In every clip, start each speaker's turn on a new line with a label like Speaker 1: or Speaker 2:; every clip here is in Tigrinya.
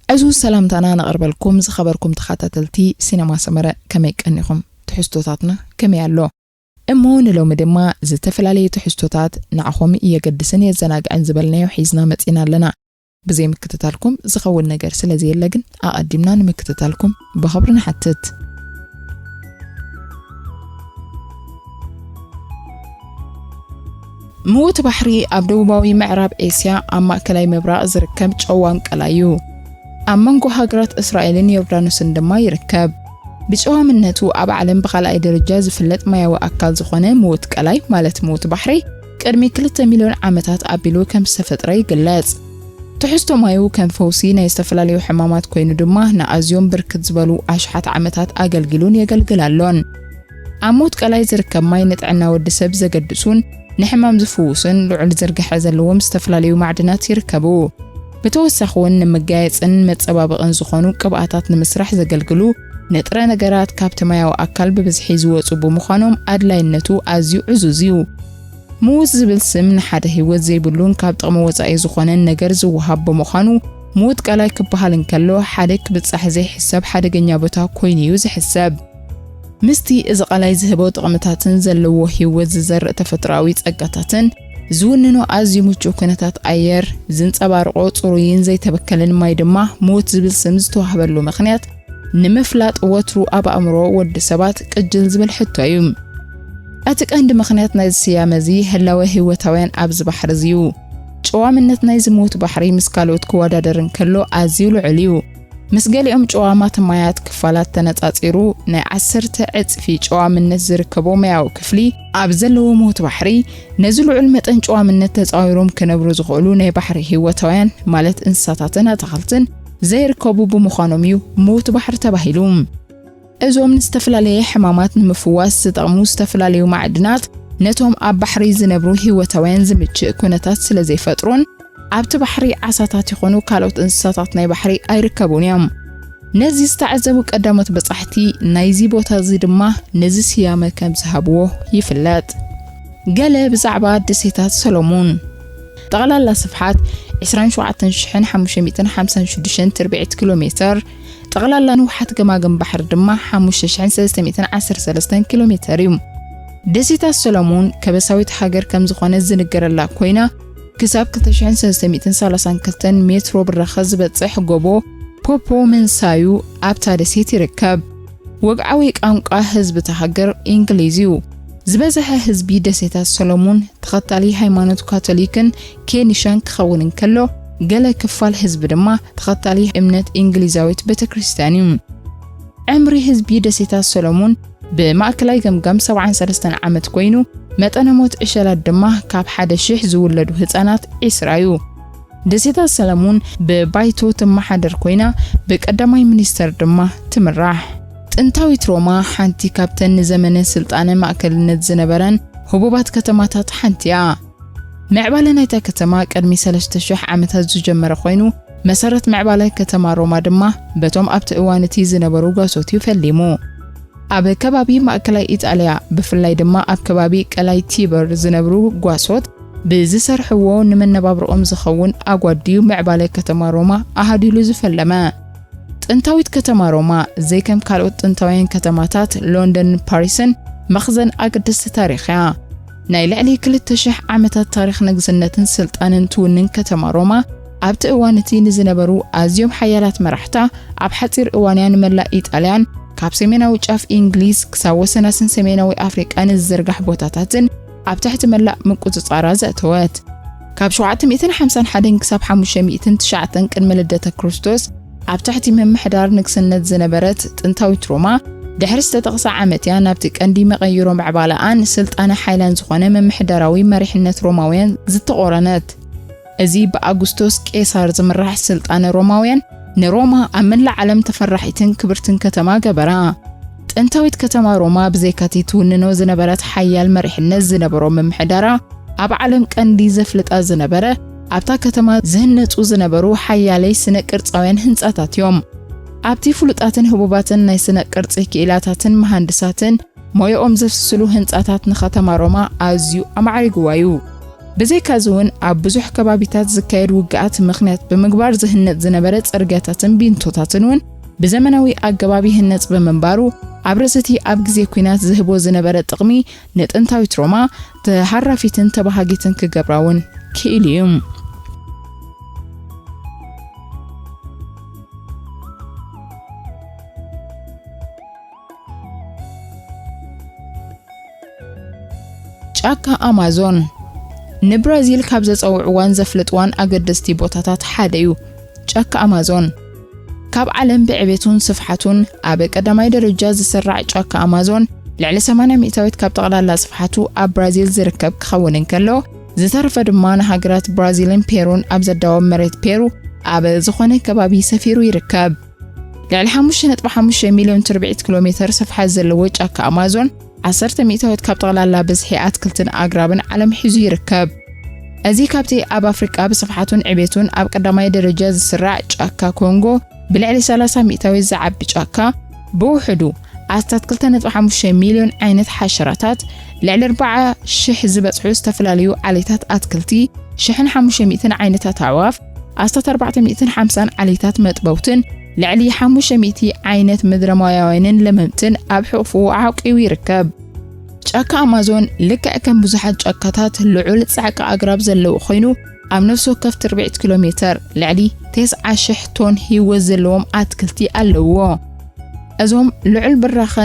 Speaker 1: عزو سلامتنا نقربلكم زخبركم تخاتتلتي سينما سمرة كمي كأنكم تحستوتاتنا كمي علو امون لو مدما زتفلالي تحستوتات نعخوم يقدسن يزناق عن زبلنا وحيزنا متئنا لنا بزي مكتتالكم زخول نقر سلازي اللقن اقدمنا نمكتتالكم بخبرنا حتت موت بحري أبدوباوي معراب إسيا أما كلاي مبراء زركب جوان كلايو أمانكو هاجرات إسرائيلين يوردانوسن دما يركب بجوها منتو أبا علم بخلاء درجاز فلت ما يو أكال زخونه موت كلاي مالت موت بحري كرمي 3 مليون عامتات أبيلو كم سفتري قلات تحستو مايو كان فوسينا يستفلاليو حمامات كوينو دما نأزيوم بركت زبالو أشحات عامتات أقلقلون يقلقلالون أموت كلاي زركب ماي نتعنا ودسب زقدسون نحمام زفوسن لعل زرقح زلوم استفلاليو معدنات يركبو بتوسخون نمجايصن متصبابقن زخونو قبአታት ንምስራሕ ዘገልግሉ ንጥረ ነገራት ካብቲ ማያዊ ኣካል ብብዝሒ ዝወጹ ብምዃኖም ኣድላይነቱ ኣዝዩ ዕዙዝዩ ሙዝ ዝብል ስም ንሓደ ህይወት ዘይብሉን ካብ ጥቕሚ ወጻኢ ዝኾነ ነገር ዝወሃብ ብምዃኑ ሙት ቃላይ ክበሃል እንከሎ ሓደ ክብጻሕ ዘይሕሰብ ሓደገኛ ቦታ ኮይኑ እዩ ዝሕሰብ ምስቲ እዚ ቃላይ ዝህቦ ጥቕምታትን ዘለዎ ህይወት ዝዘርእ ተፈጥራዊ ጸጋታትን زوننو أزي مچو كنتات أير زنصبارقو ጽሩይን ዘይተበከለን ማይ ድማ ሞት ዝብል ስም ዝተዋህበሉ ምኽንያት ንምፍላጥ ወትሩ ኣብ ኣእምሮ ወዲ ሰባት ቅጅል ዝብል ሕቶ እዩ እቲ ቀንዲ ምኽንያት ናይ ስያመዚ ህላወ ህይወታውያን ኣብ ዝባሕር ዝዩ ጨዋምነት ናይ ዝሞት ባሕሪ ምስ ካልኦት ክወዳደርን ከሎ ኣዝዩ ልዑል እዩ ምስ ገሊኦም ጨዋማት ማያት ክፋላት ተነጻጺሩ ናይ 10 ዕጽፊ ጨዋምነት ዝርከቦ ማያው ክፍሊ ኣብ ዘለዎ ሞት ባሕሪ ነዚ ልዑል መጠን ጨዋምነት ተጻዊሮም ክነብሩ ዝኽእሉ ናይ ባሕሪ ህይወታውያን ማለት እንስሳታትን ኣትክልትን ዘይርከቡ ብምዃኖም እዩ ሞት ባሕሪ ተባሂሉ እዞም ንዝተፈላለየ ሕማማት ንምፍዋስ ዝጠቕሙ ዝተፈላለዩ ማዕድናት ነቶም ኣብ ባሕሪ ዝነብሩ ህይወታውያን ዝምችእ ኩነታት ስለ ዘይፈጥሩን ኣብቲ ባሕሪ ዓሳታት ይኾኑ ካልኦት እንስሳታት ናይ ባሕሪ ኣይርከቡን እዮም ነዚ ዝተዓዘቡ ቀዳሞት በጻሕቲ ናይዚ ቦታ እዚ ድማ ነዚ ስያመ ከም ዝሃብዎ ይፍለጥ ገለ ብዛዕባ ደሴታት ሰሎሞን ጠቕላላ ስፍሓት 27556 ተርቢዒት ኪሎሜትር ጠቕላላ ንውሓት ገማግም ባሕሪ ድማ 5313 ኪሎሜትር እዩ ደሴታት ሰሎሞን ከበሳዊት ሃገር ከም ዝኾነ ዝንገረላ ኮይና كساب 2332 متر برخة ዝበጽሕ ጎቦ ፖፖ መንሳዩ ኣብታ ደሴት ይርከብ ወግዓዊ ቋንቋ ህዝቢ ተሃገር እንግሊዝዩ ዝበዝሐ ህዝቢ ደሴታት ሰሎሞን ተኸታሊ ሃይማኖት ካቶሊክን ኬኒሻን ክኸውን እንከሎ ገለ ክፋል ህዝቢ ድማ ተኸታሊ እምነት እንግሊዛዊት ቤተክርስቲያን እዩ ዕምሪ ህዝቢ ደሴታት ሰሎሞን بماكلاي ገምገም 73 ዓመት ኮይኑ መጠነ ሞት ዕሸላት ድማ ካብ 1000 ዝውለዱ ህፃናት እስራዩ ደሴታት ሰሎሞን በባይቶ ተማሓደር ኮይና በቀዳማይ ሚኒስተር ድማ ትምራሕ ጥንታዊት ሮማ ሓንቲ ካብተን ዘመነ ስልጣነ ማእከልነት ዝነበረን ህቡባት ከተማታት ሓንቲያ ምዕባለ ናይታ ከተማ ቀድሚ 3000 ዓመታት ዝጀመረ ኮይኑ መሰረት ምዕባለ ከተማ ሮማ ድማ በቶም ኣብቲ እዋንቲ ዝነበሩ ጋሶት ይፈልሙ ኣብ ከባቢ ማእከላይ ኢጣልያ ብፍላይ ድማ ኣብ ከባቢ ቀላይ ቲበር ዝነብሩ ጓሶት ብዝሰርሕዎ ንመነባብሮኦም ዝኸውን ኣጓዲዩ ምዕባለ ከተማ ሮማ ኣሃዲሉ ዝፈለመ ጥንታዊት ከተማ ሮማ ዘይከም ካልኦት ጥንታውያን ከተማታት ሎንደን ፓሪስን መኽዘን ኣገደስቲ ታሪኽያ ናይ ልዕሊ 2000 ዓመታት ታሪኽ ንግስነትን ስልጣንን ትውንን ከተማ ሮማ ኣብቲ እዋንቲ ንዝነበሩ ኣዝዮም ሓያላት መራሕታ ኣብ ሓፂር እዋንያን መላእ ኢጣልያን ካብ ሰሜናዊ ጫፍ እንግሊዝ ክሳብ ወሰናስን ሰሜናዊ ኣፍሪቃን ዝዘርጋሕ ቦታታትን ኣብ ትሕቲ መላእ ምቁጽጻራ ዘእተወት ካብ 751 ክሳብ 509 ቅድመ ልደተ ክርስቶስ ኣብ ትሕቲ ምምሕዳር ንግስነት ዝነበረት ጥንታዊት ሮማ ድሕሪ ዝተጠቕሰ ዓመትያ ናብቲ ቀንዲ መቐይሮ ምዕባለኣን ስልጣነ ሓይላን ዝኾነ ምምሕዳራዊ መሪሕነት ሮማውያን ዝተቆረነት እዚ ብኣጉስቶስ ቄሳር ዝምራሕ ስልጣነ ሮማውያን ንሮማ ኣብ መላእ ዓለም ተፈራሒትን ክብርትን ከተማ ገበራ ጥንታዊት ከተማ ሮማ ብዘይካቲት ውንኖ ዝነበረት ሓያል መሪሕነት ዝነበሮ ምምሕዳራ ኣብ ዓለም ቀንዲ ዘፍልጣ ዝነበረ ኣብታ ከተማ ዝህነጹ ዝነበሩ ሓያለይ ስነ ቅርጻውያን ህንጻታት እዮም ኣብቲ ፍሉጣትን ህቡባትን ናይ ስነ ቅርጺ ክኢላታትን መሃንድሳትን ሞዮኦም ዘፍስሉ ህንጻታት ንከተማ ሮማ ኣዝዩ ኣማዕሪግዋ እዩ بزيكازون ኣብ ብዙሕ ከባቢታት ዝካየድ ውግኣት ምኽንያት ብምግባር ዝህነጽ ዝነበረ ጽርግያታትን ቢንቶታትን እውን ብዘመናዊ ኣገባብ ይህነጽ ብምንባሩ ኣብ ርእሰቲ ኣብ ግዜ ኩናት ዝህቦ ዝነበረ ጥቕሚ ንጥንታዊት ሮማ ተሃራፊትን ተባሃጊትን ክገብራውን ክኢሉ እዩ። ጫካ ኣማዞን ንብራዚል ካብ ዘጸውዕዋን ዘፍልጥዋን ኣገደስቲ ቦታታት ሓደ እዩ። ጫካ ኣማዞን ካብ ዓለም ብዕቤቱን ስፍሓቱን ኣብ ቀዳማይ ደረጃ ዝስራዕ ጫካ ኣማዞን ልዕሊ 80 ሚእታዊት ካብ ጠቕላላ ስፍሓቱ ኣብ ብራዚል ዝርከብ ክኸውን እንከሎ ዝተረፈ ድማ ንሃገራት ብራዚልን ፔሩን ኣብ ዘዳወም መሬት ፔሩ ኣብ ዝኾነ ከባቢ ሰፊሩ ይርከብ። ልዕሊ 5.5 ሚልዮን ተርቢዒት ኪሎሜትር ስፍሓት ዘለዎ ጫካ ኣማዞን 10 ሚእታዊት ካብ ጠቕላላ ብዝሒ ኣትክልትን ኣግራብን ዓለም ሒዙ ይርከብ። እዚ ካብቲ ኣብ ኣፍሪቃ ብስፍሓቱን ዕቤቱን ኣብ ቀዳማይ ደረጃ ዝስራዕ ጫካ ኮንጎ ብልዕሊ 30 ሚእታዊት ዝዓቢ ጫካ ብውሕዱ 2.5 ሚልዮን ዓይነት ሓሸራታት ልዕሊ 40,000 ዝበጽሑ ዝተፈላለዩ ዓሌታት ኣትክልቲ 1,500 ዓይነታት ኣዕዋፍ 450 ዓሌታት መጥበውትን ልዕሊ 500 ዓይነት ምድረማውያንን ለመምትን ኣብ ሕቑፉ ዓቂቡ ይርከብ። ጫካ ኣማዞን ልክዕ ከም ብዙሓት ጫካታት ልዑል ጻዕቃ ኣግራብ ዘለዎ ኮይኑ ኣብ ነፍሲ ወከፍ ተርቢዒት ኪሎሜትር ልዕሊ 9,000 ቶን ህይወት ዘለዎም ኣትክልቲ ኣለዎ። እዞም ልዑል ብራኸ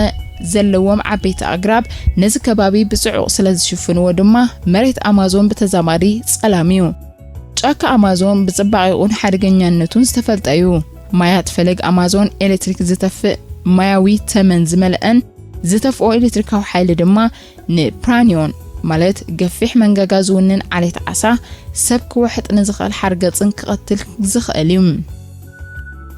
Speaker 1: ዘለዎም ዓበይቲ ኣግራብ ነዚ ከባቢ ብጽዑቕ ስለ ዝሽፍንዎ ድማ መሬት ኣማዞን ብተዛማዲ ጸላም እዩ። ጫካ ኣማዞን ብጽባቐኡን ሓደገኛነቱን ዝተፈልጠ እዩ። ማያት ፈለግ ኣማዞን ኤሌክትሪክ ዝተፍእ ማያዊ ተመን ዝመልአን ዝተፍኦ ኤሌክትሪካዊ ሓይሊ ድማ ንፕራኒዮን ማለት ገፊሕ መንጋጋ ዝውንን ዓሌት ዓሳ ሰብ ክውሕጥ ንዝኽእል ሓርገጽን ክቐትል ዝኽእል እዩ።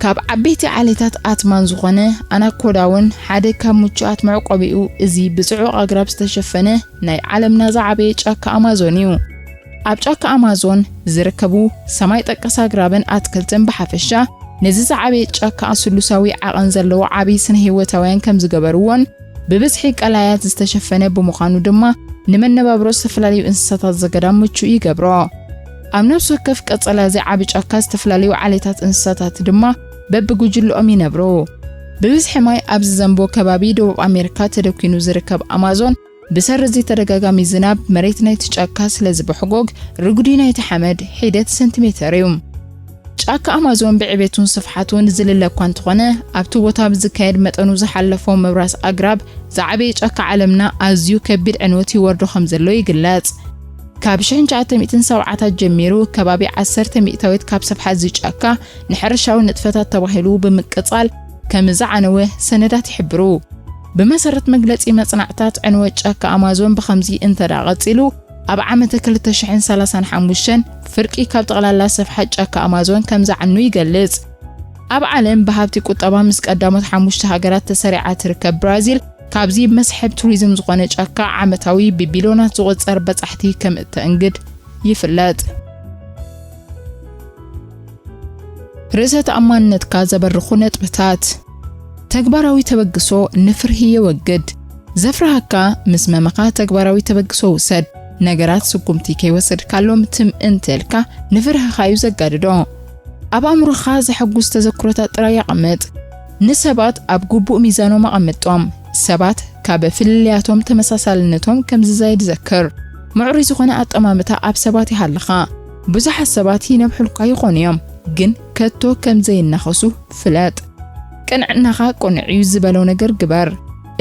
Speaker 1: ካብ ዓበይቲ ዓሌታት ኣትማን ዝኾነ ኣናኮዳውን ሓደ ካብ ሙቹኣት መዕቆቢኡ እዚ ብጽዑቕ ኣግራብ ዝተሸፈነ ናይ ዓለምና ዝዓበየ ጫካ ኣማዞን እዩ። ኣብ ጫካ ኣማዞን ዝርከቡ ሰማይ ጠቀስ ኣግራብን ኣትክልትን ብሓፈሻ ነዚ ዝዓበየ ጫካ ስሉሳዊ ዓቐን ዘለዎ ዓብይ ስነ ህይወታውያን ከም ዝገበርዎን ብብዝሒ ቀላያት ዝተሸፈነ ብምዃኑ ድማ ንመነባብሮ ዝተፈላለዩ እንስሳታት ዘገዳም ምቹእ ይገብሮ። ኣብ ነፍሲ ወከፍ ቀጸላ ዝዓቢ ጫካ ዝተፈላለዩ ዓሌታት እንስሳታት ድማ በብጉጅልኦም ይነብሩ። ብብዝሒ ማይ ኣብ ዝዘንቦ ከባቢ ደቡብ ኣሜሪካ ተደኪኑ ዝርከብ ኣማዞን ብሰረዚ ተደጋጋሚ ዝናብ መሬት ናይቲ ጫካ ስለ ዝበሕጎግ ርጉዲ ናይቲ ሓመድ ሒደት ሴንቲሜትር እዩ። ጫካ ኣማዞን ብዕቤቱን ስፍሓቱን ዝልለ እኳ እንተኾነ ኣብቲ ቦታ ብዝካየድ መጠኑ ዝሓለፈ መብራስ ኣግራብ ዝዓበየ ጫካ ዓለምና ኣዝዩ ከቢድ ዕንወት ይወርዶ ከም ዘሎ ይግለጽ። ካብ 1970ታት ጀሚሩ ከባቢ 10 ሚእታዊት ካብ ስፍሓት ጫካ ንሕርሻዊ ንጥፈታት ተባሂሉ ብምቅጻል ከም ዝዓነወ ሰነዳት ይሕብሩ። ብመሰረት መግለጺ መጽናዕታት ዕንወት ጫካ ኣማዞን ብኸምዚ እንተዳቐጺሉ ኣብ ዓመተ 2035 ፍርቂ ካብ ጠቕላላ ስፍሓት ጫካ ኣማዞን ከም ዝዓኑ ይገልጽ። ኣብ ዓለም ብሃብቲ ቁጠባ ምስ ቀዳሞት 5 ሃገራት ተሰሪዓ ትርከብ ብራዚል ካብዚ መስሕብ ቱሪዝም ዝኾነ ጫካ ዓመታዊ ብቢልዮናት ዝቑጸር በጻሕቲ ከም እተእንግድ ይፍለጥ። ርእሰ ተኣማንነትካ ዘበርኹ ነጥብታት ተግባራዊ ተበግሶ ንፍርሂ የወግድ። ዘፍርሃካ ምስ መመኻ ተግባራዊ ተበግሶ ውሰድ። ነገራት ስኩምቲ ከይወስድ ካሎም እንትልካ ንፍርህኻ እዩ ዘጋድዶ። ኣብ ኣእምሮኻ ዘሐጉስ ተዘክሮታት ጥራይ ይቕመጥ። ንሰባት ኣብ ግቡእ ሚዛኖም ኣቐምጦም። ሰባት ካብ ፍልልያቶም ተመሳሳልነቶም ከም ዝዛይድ ዘክር። ምዕሩይ ዝኾነ ኣጠማምታ ኣብ ሰባት ይሃልኻ። ብዙሓት ሰባት ይነብሑልካ ይኾኑ እዮም፣ ግን ከቶ ከም ዘይናኸሱ ፍለጥ። ቅንዕናኻ ቆንዕዩ ዝበለው ነገር ግበር።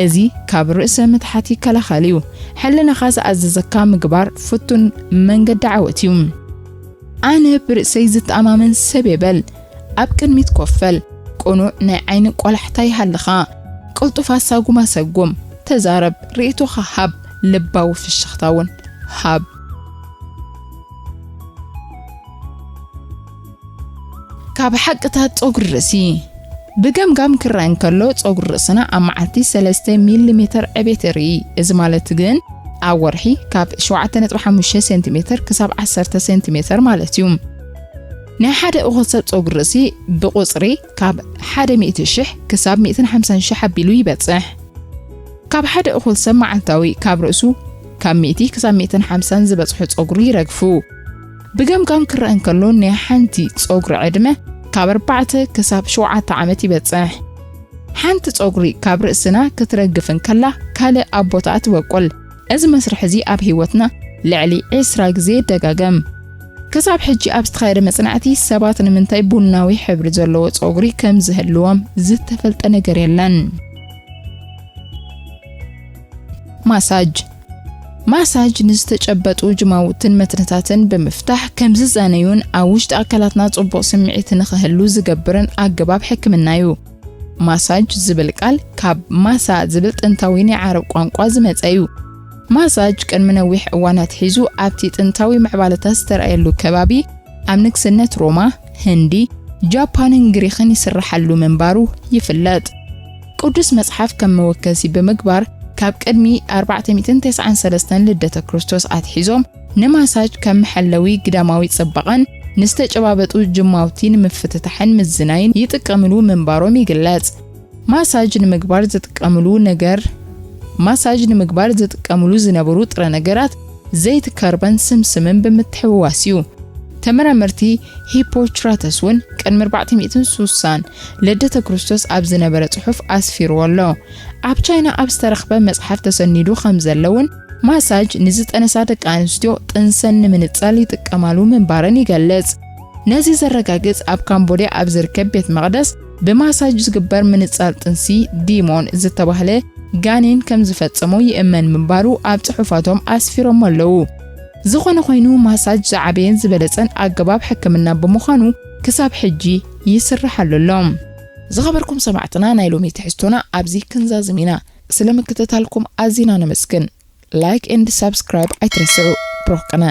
Speaker 1: እዚ ካብ ርእሰ ምትሓት ይከላኸል እዩ። ሕልናኻ ዝኣዘዘካ ምግባር ፍቱን መንገዲ ዓወት እዩ። ኣነ ብርእሰይ ዝተኣማመን ሰብ የበል። ኣብ ቅድሚት ኮፈል። ቁኑዕ ናይ ዓይኒ ቆላሕታ ይሃልኻ። ቅልጡፍ ኣሳጉማ ሰጉም። ተዛረብ። ርእቶኻ ሃብ። ልባዊ ፍሽኽታውን ሃብ። ካብ ሓቅታት ጸጉሪ ርእሲ ብገምጋም ክራን ከሎ ጸጉሪ ርእስና ኣብ መዓልቲ 3 ሚሊሜትር ዕቤት ርኢ። እዚ ማለት ግን ኣብ ወርሒ ካብ 7.5 ሴንቲሜትር ክሳብ 10 ሴንቲሜትር ማለት እዩ። ናይ ሓደ እኹል ሰብ ጸጉሪ ርእሲ ብቁጽሪ ካብ 100,000 ክሳብ 150,000 ኣቢሉ ይበጽሕ። ካብ ሓደ እኹል ሰብ መዓልታዊ ካብ ርእሱ ካብ 100 ክሳብ 150 ዝበጽሑ ጸጉሪ ይረግፉ ብገምጋም ክረአን ከሎ ናይ ሓንቲ ጸጉሪ ዕድመ ካብ 4 ክሳብ 7 ዓመት ይበጽሕ ሓንቲ ጸጉሪ ካብ ርእስና ክትረግፍን ከላ ካልእ ኣቦታት ወቆል እዚ መስርሕ እዚ ኣብ ህይወትና ልዕሊ 20 ግዜ ደጋገም ክሳብ ሕጂ ኣብ ዝተኻየደ መጽናዕቲ ሰባት ንምንታይ ቡናዊ ሕብሪ ዘለዎ ጸጉሪ ከም ዝህልዎም ዝተፈልጠ ነገር የለን ማሳጅ ንዝተጨበጡ ጅማውትን መትነታትን ብምፍታሕ ከም ዝዛነዩን ኣብ ውሽጢ ኣካላትና ጽቡቕ ስምዒት ንኽህሉ ዝገብርን ኣገባብ ሕክምና እዩ ማሳጅ ዝብል ቃል ካብ ማሳ ዝብል ጥንታዊ ናይ ዓረብ ቋንቋ ዝመጸ እዩ ማሳጅ ቅድሚ ነዊሕ እዋናት ሒዙ ኣብቲ ጥንታዊ ምዕባለታት ዝተረኣየሉ ከባቢ ኣብ ንግስነት ሮማ ህንዲ ጃፓንን ግሪክን ይስራሓሉ መንባሩ ይፍለጥ ቅዱስ መጽሓፍ ከም መወከሲ ብምግባር ካብ ቅድሚ 493 ልደተ ክርስቶስ ኣትሒዞም ንማሳጅ ከም መሐለዊ ግዳማዊ ጽባቐን ንስተጨባበጡ ጅማውቲን ምፍትታሕን ምዝናይን ይጥቀምሉ መንባሮም ይግለጽ ማሳጅ ንምግባር ዝጥቀምሉ ዝነበሩ ጥረ ነገራት ዘይት ካርበን ስምስምን ብምትሕውዋስዩ ተመራመርቲ ሂፖክራተስ ውን ቅድሚ 460 ልደተ ክርስቶስ ኣብ ዝነበረ ጽሑፍ ኣስፊርዎሎ ኣብ ቻይና ኣብ ዝተረኽበ መጽሓፍ ተሰኒዱ ከም ዘለውን ማሳጅ ንዝጠነሳ ደቂ ኣንስትዮ ጥንሰን ንምንጻል ይጥቀማሉ መንባረን ይገልጽ ነዚ ዘረጋግጽ ኣብ ካምቦድያ ኣብ ዝርከብ ቤት መቕደስ ብማሳጅ ዝግበር ምንጻል ጥንሲ ዲሞን ዝተባህለ ጋኔን ከም ዝፈጸሙ ይእመን መንባሩ ኣብ ጽሑፋቶም ኣስፊሮም ኣለዉ ዝኾነ ኮይኑ ማሳጅ ዝዓበየን ዝበለጸን ኣገባብ ሕክምና ብምዃኑ ክሳብ ሕጂ ይስራሓሉሎም ዝኸበርኩም ሰማዕትና ናይ ሎሚ ትሕዝቶና ኣብዚ ክንዛዝሚና ስለምክትታልኩም ኣዚና ነመስግን ላይክ ኤንድ ሰብስክራይብ ኣይትረስዑ ብሮኽቀና